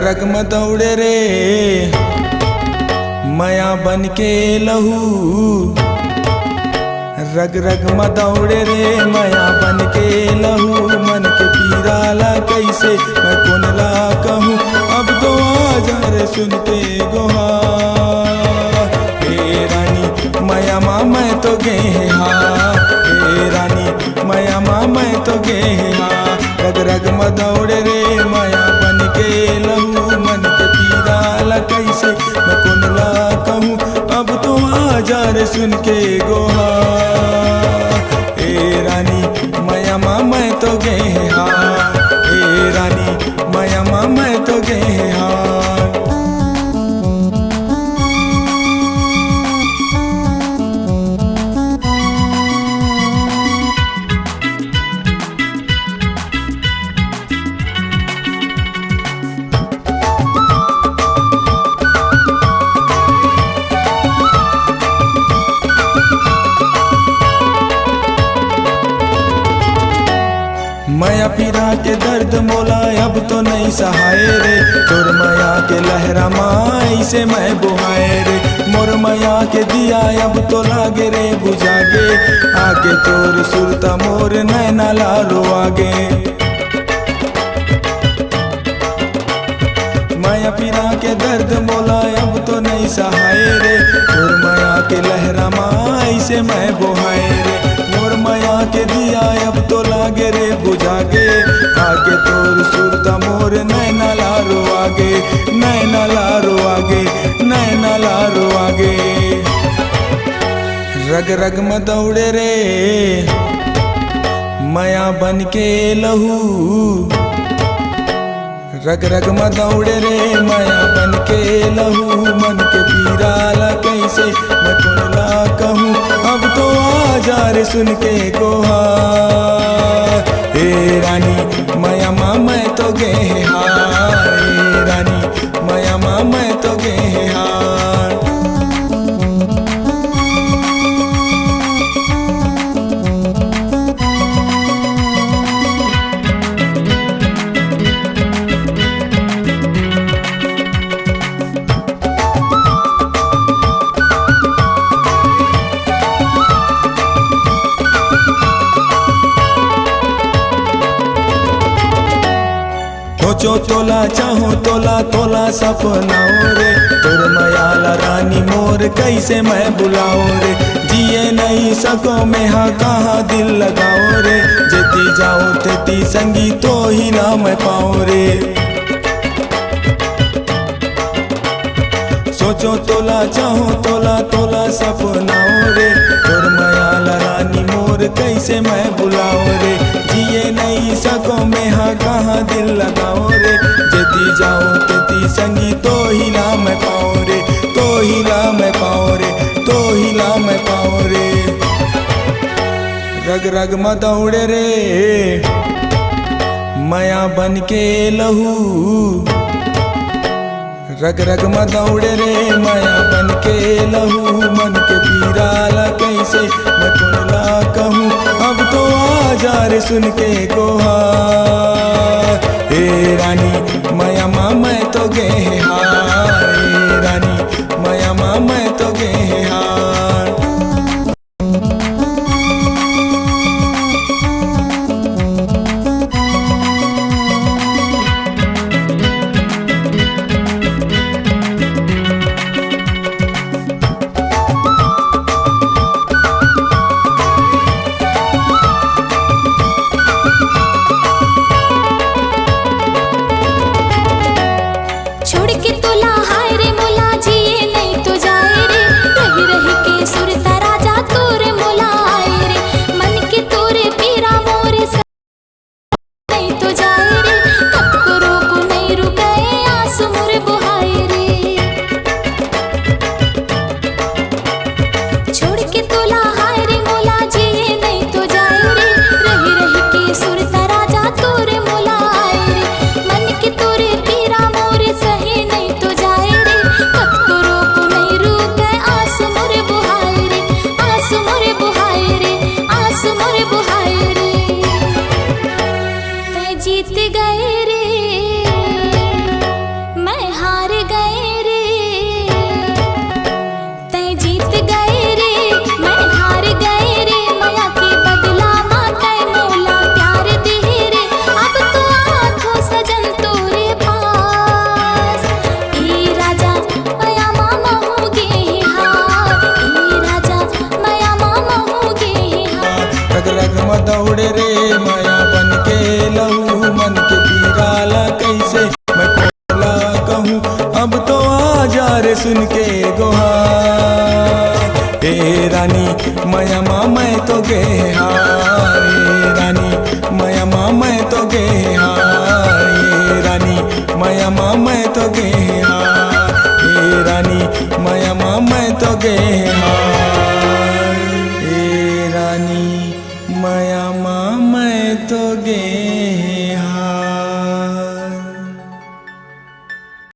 रग में दौड़े रे माया बन के लहू, रग रग में दौड़े रे माया बन के लहू। मन के पीराला कैसे मैं कुनला कहूँ, अब तो आजार सुन के गोहा। हे रानी माया माँ मैं तो गे हाँ, हे रानी माया माँ मैं तो गे हाँ। रग रग में दौड़े रे माया बन के लहू, मन के पीराला कैसे मैं कुनला कहूँ, अब तो आजार सुन के गोहा। हे रानी माया माँ मैं तो गे हाँ, हे रानी माया माँ मैं तो गे हाँ। माया पीरा के दर्द मोला अब तो नहीं सहाय रे, तोर माया के लहरा माई से मैं बुहाए रे। मोर माया के दिया अब तो लागे रे बुझागे, आगे तोर सुरता मोर नैना लारो आगे। माया पीरा के दर्द मोला अब तो नहीं सहाय रे, तोर माया के लहरा माई से मैं बुहाए रे। मोर माया के दिया अब तो लागे रे बुझागे, आगे तोर सुरता मोर नैना लारो आगे, नैना लारो आगे, नैना लारो आगे। रग रग में दौड़े रे माया बन के लहू, रग रग में दौड़े रे माया बन के लहू। मन के पीराला कैसे मैं कुनला कहूँ, अब तो आजार सुन के गोहा। हे रानी माया माँ मैं तो गे हाँ, हे रानी माया माँ मैं तो गे हाँ। सोचो तोला चाहो तोला तोला सपनाओ रे, तोर मायाला रानी मोर कैसे मैं बुलाओ रे। जिए नहीं सको मैं हाँ कहाँ दिल लगाओ रे, जेती जाओ तेती संगी तो ही ना मैं पाओ रे। सोचो तोला चाहो तोला तोला सपनाओ रे, तोर मायाला रानी मोर कैसे मैं बुलाओ रे। जिए नहीं सको मैं हाँ कहाँ दिल लगाओ रे, जेती जाओ तेती संगी तो ही ला मैं पाओ रे, तो ही ला मैं पाओ रे, तो ही ला मैं पाओ रे। रग रग में दौड़े रे माया बन के लहू, रग रग में दौड़े रे माया बन के लहू। मन के पीराला कैसे मैं कुनला कहूँ, अब तो आजार सुन के गोहा। हे रानी माया माँ मैं तो गे हाँ, हे रानी माया माँ मैं तो गे हाँ। छोड़ के तो गे हार ये रानी माया माँ मैं तो गे हार ये रानी माया माँ मैं तो गे हार ये रानी माया माँ मैं तो गे हार ये रानी माया माँ मैं तो गे